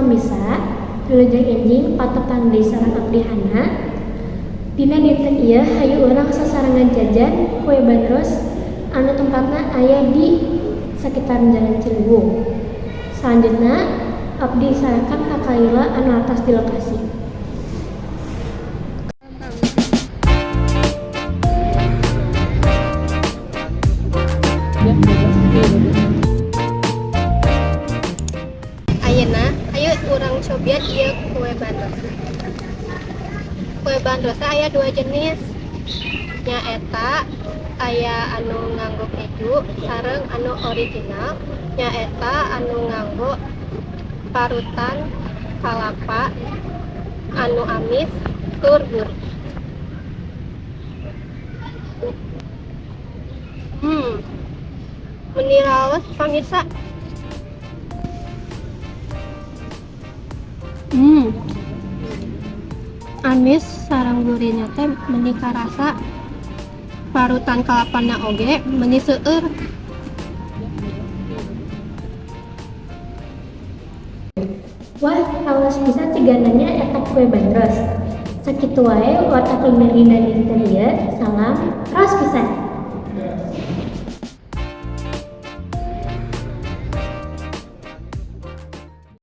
pamisa wilujeng enjing patokan deui sareng abdi hana. Dina dinten ieu hayu urang sasarengan jajan kue bandros anu tempatna aya di sekitaran Jalan Ciliwung. Selanjutnya abdi sarankan ka Kaila anu atas di lokasi. Ayeuna hayu urang cobian ieu kue bandros. Kue bandros aya dua jenis. Nyaeta aya anu nganggo keju sareng anu original. Nyaeta anu nganggo parutan kalapa anu amis tur gurih. Meni raos pamirsa. Amis sareng gurihnya teh meni karasa, parutan kalapana oge meni seueur. Wah, awas pisan cigananya eta kue bandros. Sakitu wae watak kuliner dina dinten ieu. Salam raos pisan.